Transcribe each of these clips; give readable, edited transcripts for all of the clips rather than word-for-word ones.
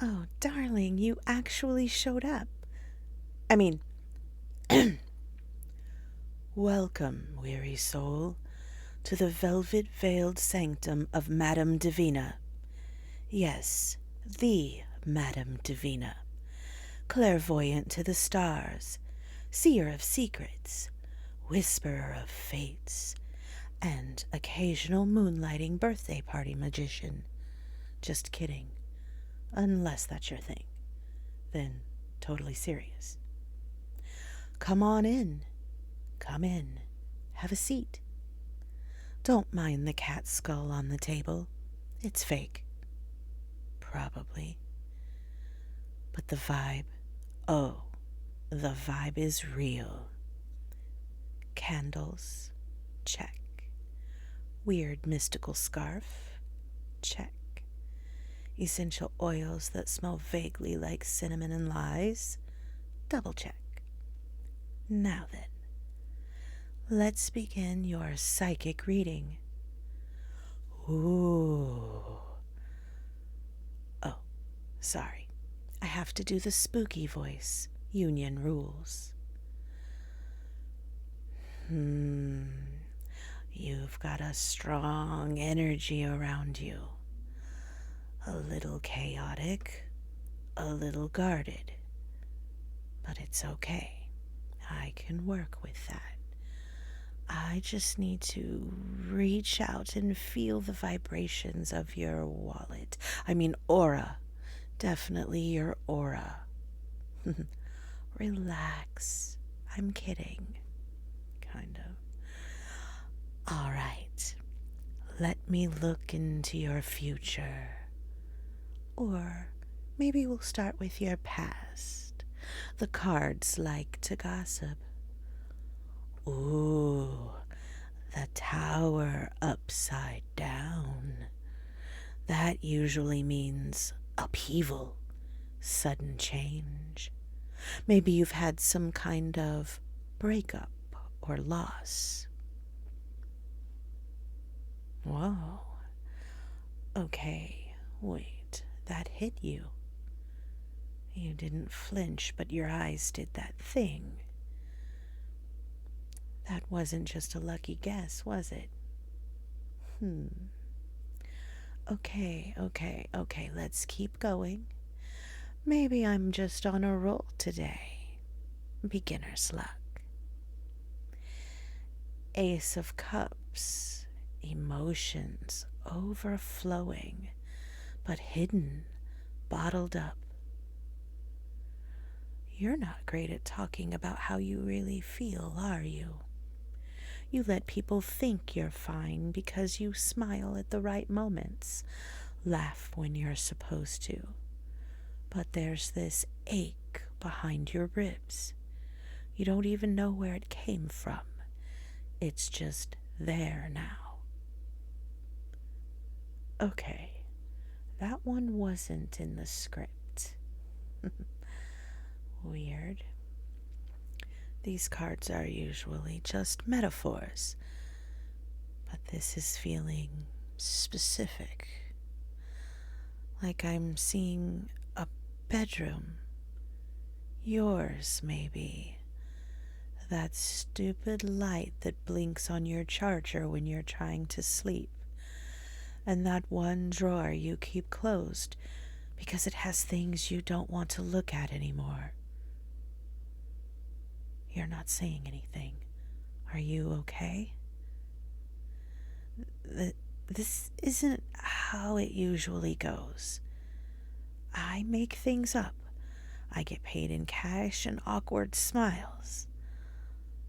Oh, darling, you actually showed up. I mean, welcome, weary soul, to the velvet-veiled sanctum of Madame Divina. Yes, the Madame Divina, clairvoyant to the stars, seer of secrets, whisperer of fates, and occasional moonlighting birthday party magician. Just kidding. Unless that's your thing. Then totally serious. Come on in. Come in. Have a seat. Don't mind the cat skull on the table. It's fake. Probably. But the vibe, oh, the vibe is real. Candles, check. Weird mystical scarf, check. Essential oils that smell vaguely like cinnamon and lies, double check. Now then, let's begin your psychic reading. Ooh. Oh, sorry. I have to do the spooky voice. Union rules. You've got a strong energy around you. A little chaotic, a little guarded. But it's okay. I can work with that. I just need to reach out and feel the vibrations of your aura. Definitely your aura. Relax. I'm kidding. Kind of. All right. Let me look into your future. Or maybe we'll start with your past. The cards like to gossip. Ooh, the tower upside down. That usually means upheaval, sudden change. Maybe you've had some kind of breakup or loss. Whoa. Okay, wait, that hit you. You didn't flinch, but your eyes did that thing. That wasn't just a lucky guess, was it? Okay, let's keep going. Maybe I'm just on a roll today. Beginner's luck. Ace of Cups. Emotions overflowing, but hidden, bottled up. You're not great at talking about how you really feel, are you? You let people think you're fine because you smile at the right moments, laugh when you're supposed to. But there's this ache behind your ribs. You don't even know where it came from. It's just there now. Okay, that one wasn't in the script. Weird. These cards are usually just metaphors, but this is feeling specific. Like I'm seeing a bedroom. Yours, maybe. That stupid light that blinks on your charger when you're trying to sleep. And that one drawer you keep closed because it has things you don't want to look at anymore. You're not saying anything. Are you okay? This isn't how it usually goes. I make things up. I get paid in cash and awkward smiles.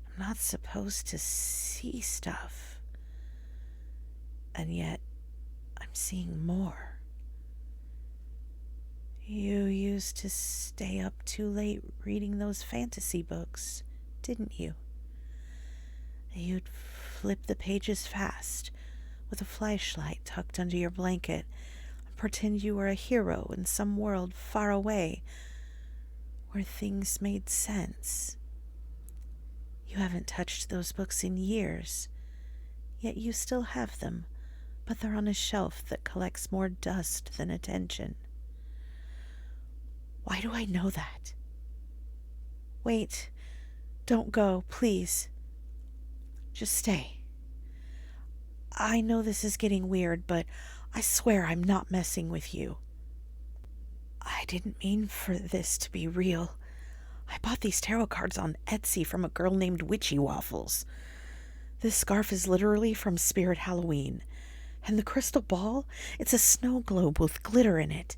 I'm not supposed to see stuff. And yet, I'm seeing more. You used to stay up too late reading those fantasy books, didn't you? You'd flip the pages fast, with a flashlight tucked under your blanket, and pretend you were a hero in some world far away, where things made sense. You haven't touched those books in years, yet you still have them, but they're on a shelf that collects more dust than attention. Why do I know that? Wait, don't go, please. Just stay. I know this is getting weird, but I swear I'm not messing with you. I didn't mean for this to be real. I bought these tarot cards on Etsy from a girl named Witchy Waffles. This scarf is literally from Spirit Halloween. And the crystal ball, it's a snow globe with glitter in it.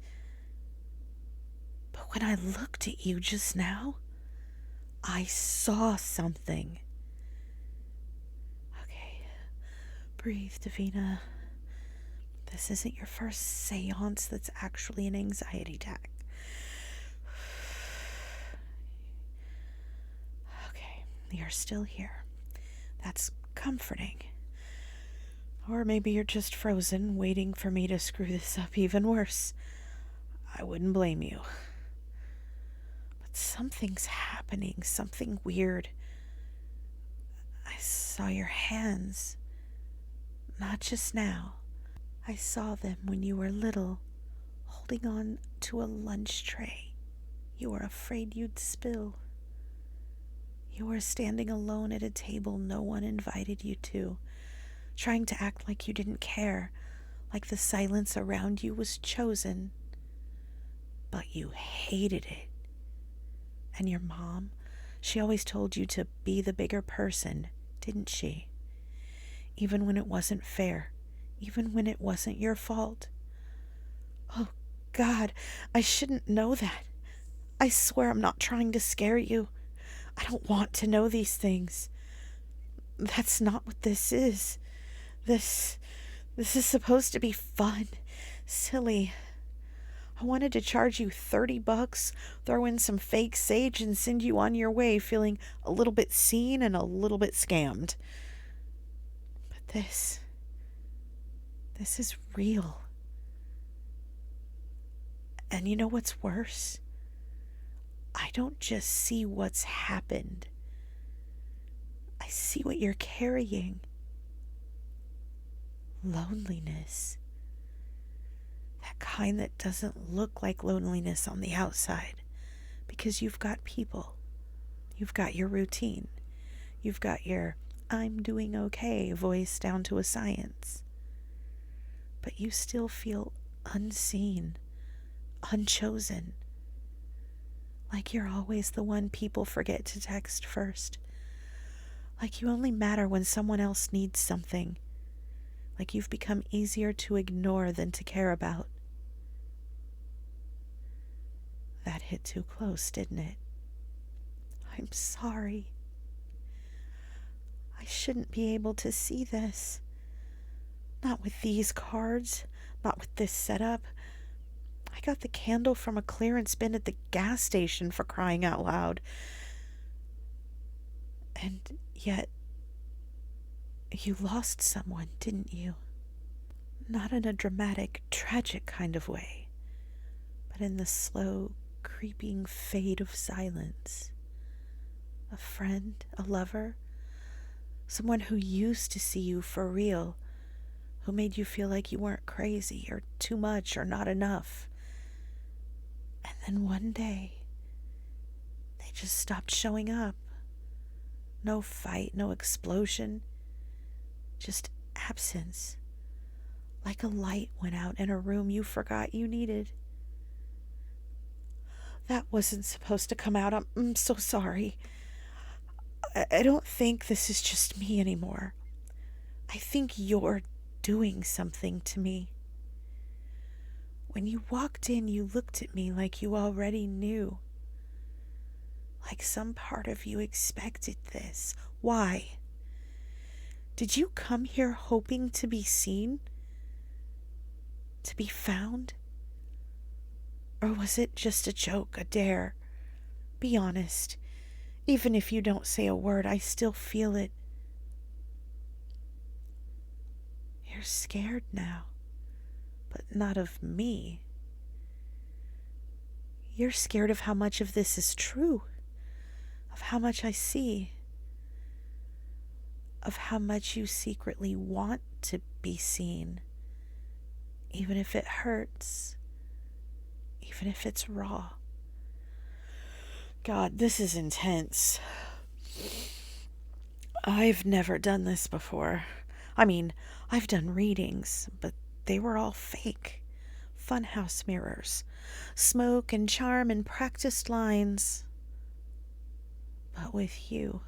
But when I looked at you just now, I saw something. Okay, breathe, Davina. This isn't your first seance that's actually an anxiety attack. Okay, you're still here. That's comforting. Or maybe you're just frozen, waiting for me to screw this up even worse. I wouldn't blame you. But something's happening, something weird. I saw your hands. Not just now. I saw them when you were little, holding on to a lunch tray. You were afraid you'd spill. You were standing alone at a table no one invited you to, trying to act like you didn't care, like the silence around you was chosen. But you hated it. And your mom, she always told you to be the bigger person, didn't she? Even when it wasn't fair, even when it wasn't your fault. Oh, God, I shouldn't know that. I swear I'm not trying to scare you. I don't want to know these things. That's not what this is. This is supposed to be fun, silly. I wanted to charge you $30, throw in some fake sage, and send you on your way feeling a little bit seen and a little bit scammed. But this is real. And you know what's worse? I don't just see what's happened. I see what you're carrying. Loneliness. That kind that doesn't look like loneliness on the outside, because you've got people. You've got your routine. You've got your I'm doing okay voice down to a science. But you still feel unseen, unchosen. Like you're always the one people forget to text first. Like you only matter when someone else needs something. Like you've become easier to ignore than to care about. That hit too close, didn't it? I'm sorry. I shouldn't be able to see this. Not with these cards, not with this setup. I got the candle from a clearance bin at the gas station, for crying out loud. And yet, you lost someone, didn't you? Not in a dramatic, tragic kind of way, but in the slow, creeping fade of silence. A friend, a lover, someone who used to see you for real, who made you feel like you weren't crazy or too much or not enough. And then one day, they just stopped showing up. No fight, no explosion, just absence. Like a light went out in a room you forgot you needed. That wasn't supposed to come out. I'm so sorry. I don't think this is just me anymore. I think you're doing something to me. When you walked in, you looked at me like you already knew. Like some part of you expected this. Why? Did you come here hoping to be seen? To be found? Or was it just a joke, a dare? Be honest. Even if you don't say a word, I still feel it. You're scared now, but not of me. You're scared of how much of this is true, of how much I see, of how much you secretly want to be seen, even if it hurts, even if it's raw, God, this is intense. I've never done this before. I mean, I've done readings, but they were all fake. Funhouse mirrors, smoke and charm and practiced lines. But with you,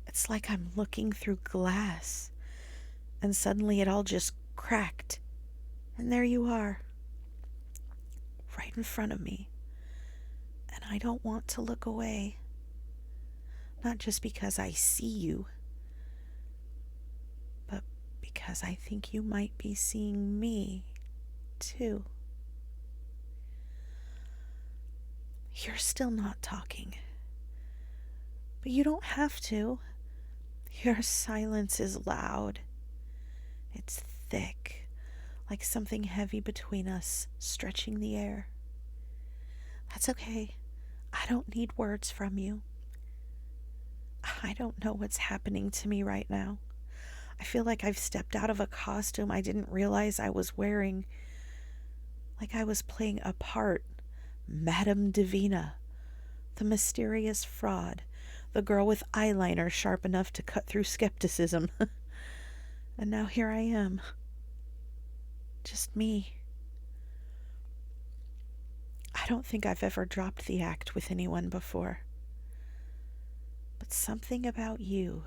it's like I'm looking through glass, and suddenly it all just cracked, and there you are, right in front of me. And I don't want to look away. Not just because I see you, but because I think you might be seeing me, too. You're still not talking. But you don't have to. Your silence is loud. It's thick, like something heavy between us, stretching the air. That's okay. I don't need words from you. I don't know what's happening to me right now. I feel like I've stepped out of a costume I didn't realize I was wearing. Like I was playing a part. Madame Divina, the mysterious fraud, the girl with eyeliner sharp enough to cut through skepticism. And now here I am. Just me. I don't think I've ever dropped the act with anyone before. But something about you.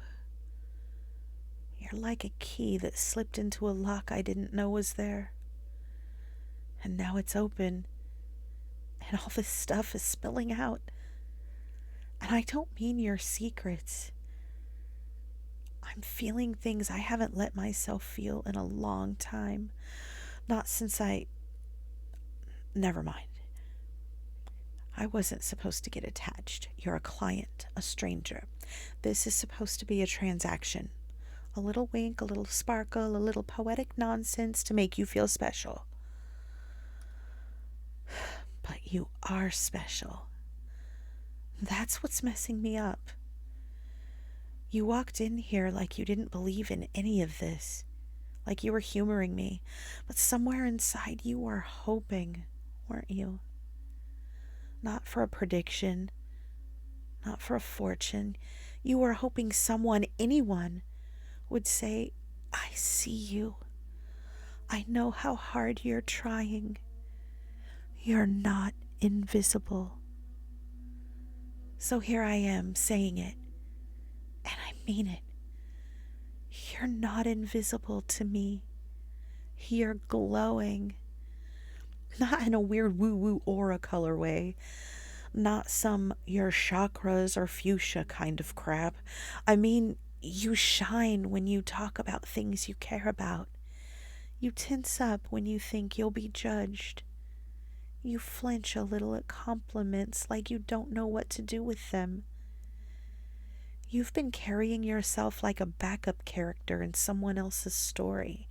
You're like a key that slipped into a lock I didn't know was there. And now it's open. And all this stuff is spilling out. And I don't mean your secrets. I'm feeling things I haven't let myself feel in a long time. Not since Never mind. I wasn't supposed to get attached. You're a client, a stranger. This is supposed to be a transaction. A little wink, a little sparkle, a little poetic nonsense to make you feel special. But you are special. That's what's messing me up. You walked in here like you didn't believe in any of this, like you were humoring me, but somewhere inside you were hoping, weren't you? Not for a prediction, not for a fortune. You were hoping someone, anyone, would say, I see you. I know how hard you're trying. You're not invisible. So here I am saying it, and I mean it. You're not invisible to me. You're glowing. Not in a weird woo-woo aura color way. Not some your chakras or fuchsia kind of crap. I mean, you shine when you talk about things you care about. You tense up when you think you'll be judged. You flinch a little at compliments like you don't know what to do with them. You've been carrying yourself like a backup character in someone else's story.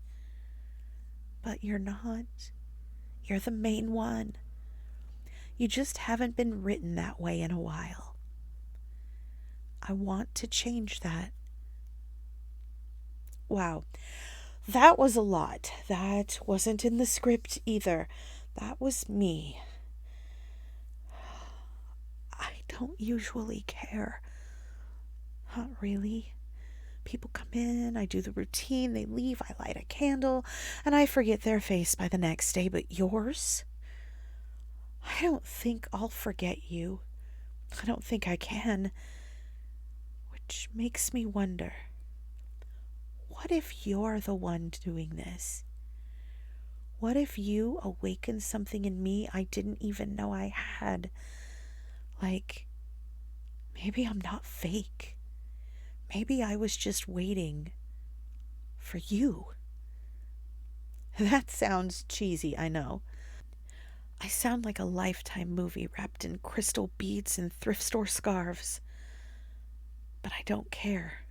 But you're not. You're the main one. You just haven't been written that way in a while. I want to change that. Wow, that was a lot. That wasn't in the script either. That was me. I don't usually care. Not really. People come in, I do the routine, they leave, I light a candle, and I forget their face by the next day. But yours? I don't think I'll forget you. I don't think I can. Which makes me wonder, what if you're the one doing this? What if you awakened something in me I didn't even know I had? Like, maybe I'm not fake. Maybe I was just waiting for you. That sounds cheesy, I know. I sound like a Lifetime movie wrapped in crystal beads and thrift store scarves. But I don't care.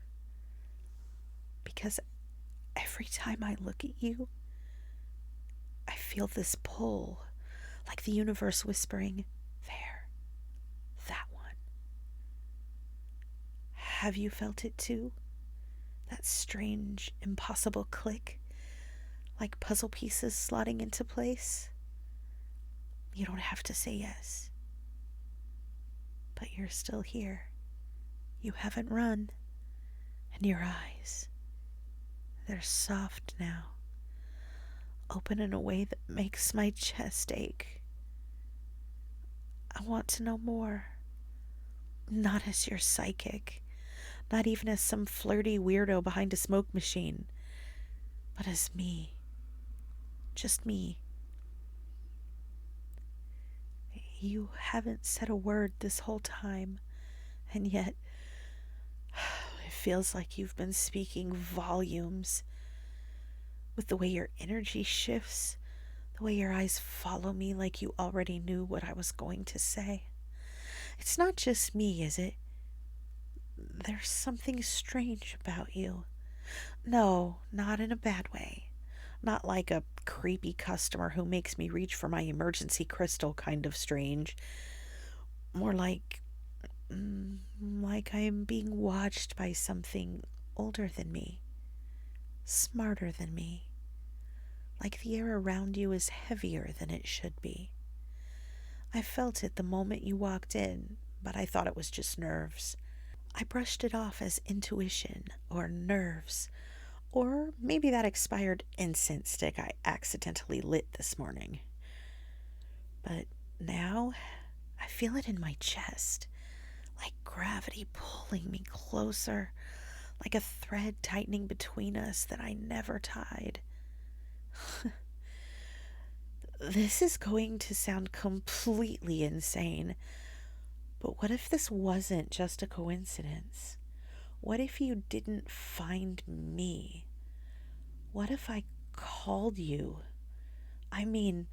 Because every time I look at you, I feel this pull, like the universe whispering, there, that one. Have you felt it too? That strange, impossible click, like puzzle pieces slotting into place? You don't have to say yes. but you're still here. You haven't run. And your eyes, they're soft now, open in a way that makes my chest ache. I want to know more. Not as your psychic, not even as some flirty weirdo behind a smoke machine, but as me. Just me. You haven't said a word this whole time, and yet it feels like you've been speaking volumes. With the way your energy shifts, the way your eyes follow me like you already knew what I was going to say. It's not just me, is it? There's something strange about you. No, not in a bad way. Not like a creepy customer who makes me reach for my emergency crystal kind of strange. More like I am being watched by something older than me, smarter than me. Like the air around you is heavier than it should be. I felt it the moment you walked in, but I thought it was just nerves. I brushed it off as intuition or nerves, or maybe that expired incense stick I accidentally lit this morning. But now I feel it in my chest, like gravity pulling me closer, like a thread tightening between us that I never tied. This is going to sound completely insane, but what if this wasn't just a coincidence? What if you didn't find me? What if I called you? I mean,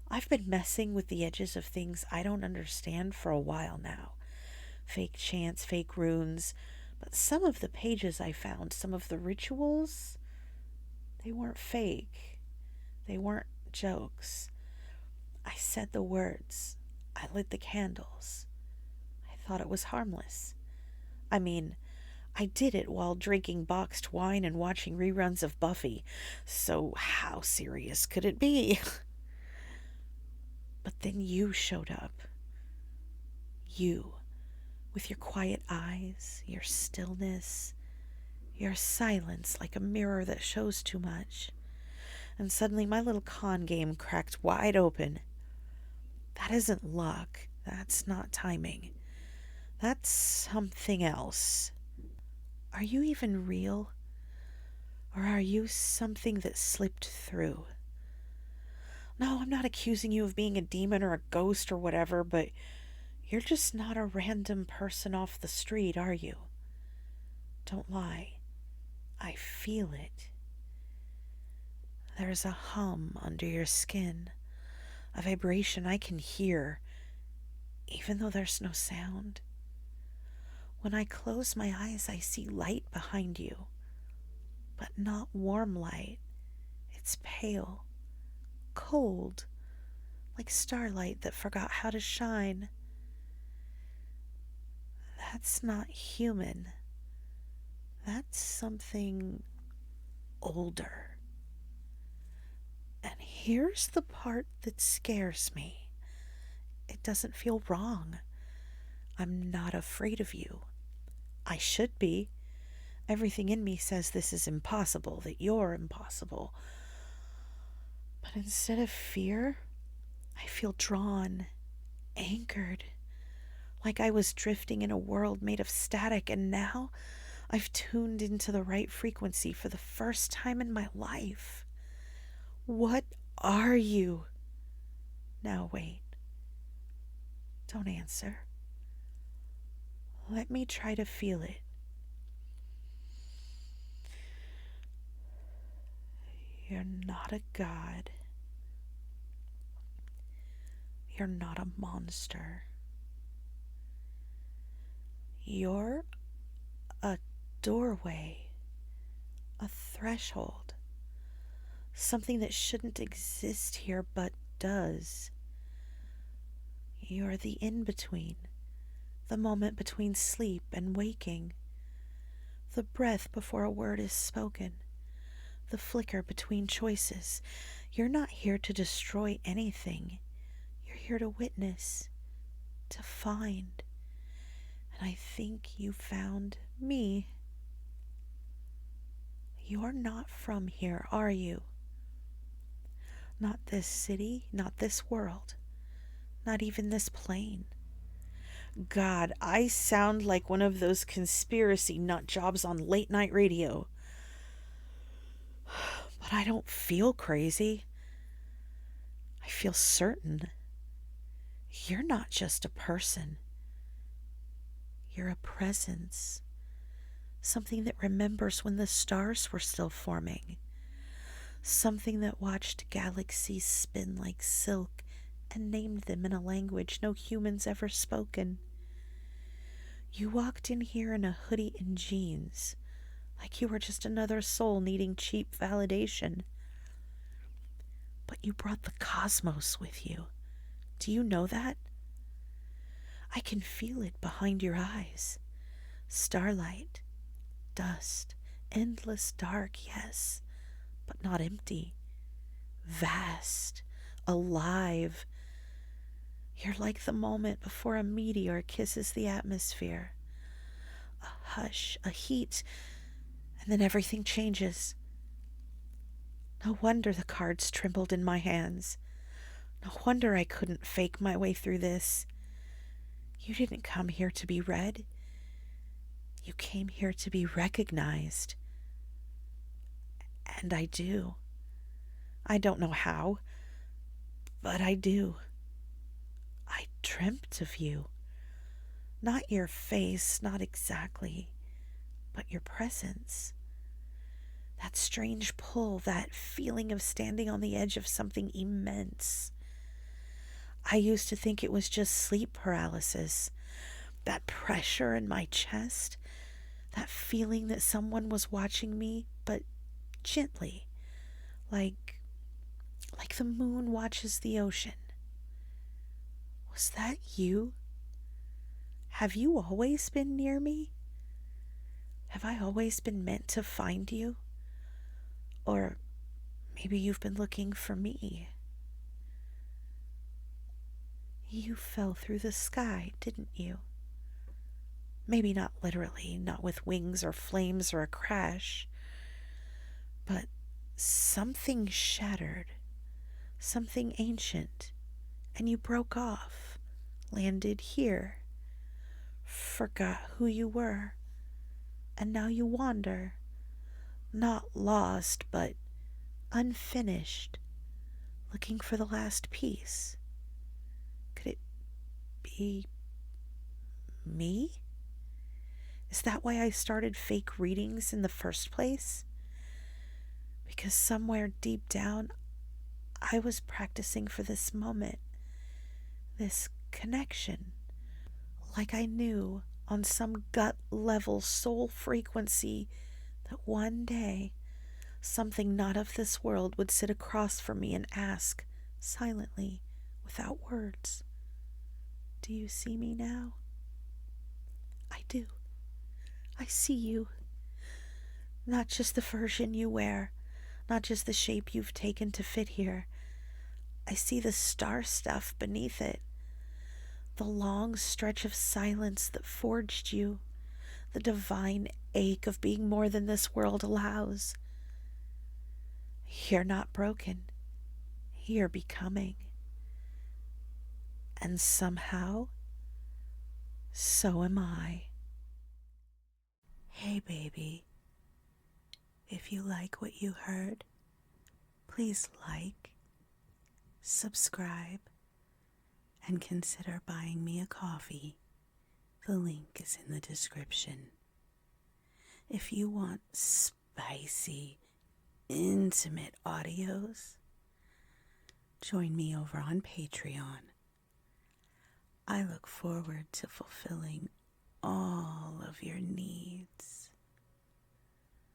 I've been messing with the edges of things I don't understand for a while now. Fake chants, fake runes, but some of the pages I found, some of the rituals, they weren't fake. They weren't jokes. I said the words. I lit the candles. I thought it was harmless. I mean, I did it while drinking boxed wine and watching reruns of Buffy, so how serious could it be? But then you showed up. You, with your quiet eyes, your stillness, your silence like a mirror that shows too much. And suddenly my little con game cracked wide open. That isn't luck. That's not timing. That's something else. Are you even real? Or are you something that slipped through? No, I'm not accusing you of being a demon or a ghost or whatever, but you're just not a random person off the street, are you? Don't lie. I feel it. There's a hum under your skin, a vibration I can hear, even though there's no sound. When I close my eyes, I see light behind you, but not warm light. It's pale, cold, like starlight that forgot how to shine. That's not human. That's something older. And here's the part that scares me. It doesn't feel wrong. I'm not afraid of you. I should be. Everything in me says this is impossible, that you're impossible. But instead of fear, I feel drawn, anchored, like I was drifting in a world made of static, and now I've tuned into the right frequency for the first time in my life. What are you? Now wait. Don't answer. Let me try to feel it. You're not a god. You're not a monster. You're a doorway, a threshold, something that shouldn't exist here but does. You're the in-between, the moment between sleep and waking, the breath before a word is spoken, the flicker between choices. You're not here to destroy anything. You're here to witness, to find. And I think you found me. You're not from here, are you? Not this city, not this world, not even this plane. God, I sound like one of those conspiracy nut jobs on late night radio. But I don't feel crazy. I feel certain. You're not just a person. You're a presence. Something that remembers when the stars were still forming. Something that watched galaxies spin like silk and named them in a language no humans ever spoken. You walked in here in a hoodie and jeans, like you were just another soul needing cheap validation. But you brought the cosmos with you. Do you know that? I can feel it behind your eyes. Starlight, dust, endless dark, yes, but not empty. Vast, alive. You're like the moment before a meteor kisses the atmosphere. A hush, a heat, and then everything changes. No wonder the cards trembled in my hands. No wonder I couldn't fake my way through this. You didn't come here to be read. You came here to be recognized. And I do. I don't know how, but I do. I dreamt of you. Not your face, not exactly, but your presence. That strange pull, that feeling of standing on the edge of something immense. I used to think it was just sleep paralysis, that pressure in my chest, that feeling that someone was watching me, but gently, like the moon watches the ocean. Was that you? Have you always been near me? Have I always been meant to find you? Or maybe you've been looking for me. You fell through the sky, didn't you? Maybe not literally, not with wings or flames or a crash, but something shattered, something ancient, and you broke off, landed here, forgot who you were, and now you wander, not lost, but unfinished, looking for the last piece. Could it be me? Is that why I started fake readings in the first place? Because somewhere deep down, I was practicing for this moment, this connection. Like I knew on some gut level soul frequency that one day something not of this world would sit across from me and ask, silently, without words, "Do you see me now?" I do. I see you. Not just the version you wear, not just the shape you've taken to fit here. I see the star stuff beneath it, the long stretch of silence that forged you, the divine ache of being more than this world allows. You're not broken. You're becoming. And somehow, so am I. Hey, baby. If you like what you heard, please like, subscribe, and consider buying me a coffee. The link is in the description. If you want spicy, intimate audios, join me over on Patreon. I look forward to fulfilling all of your needs.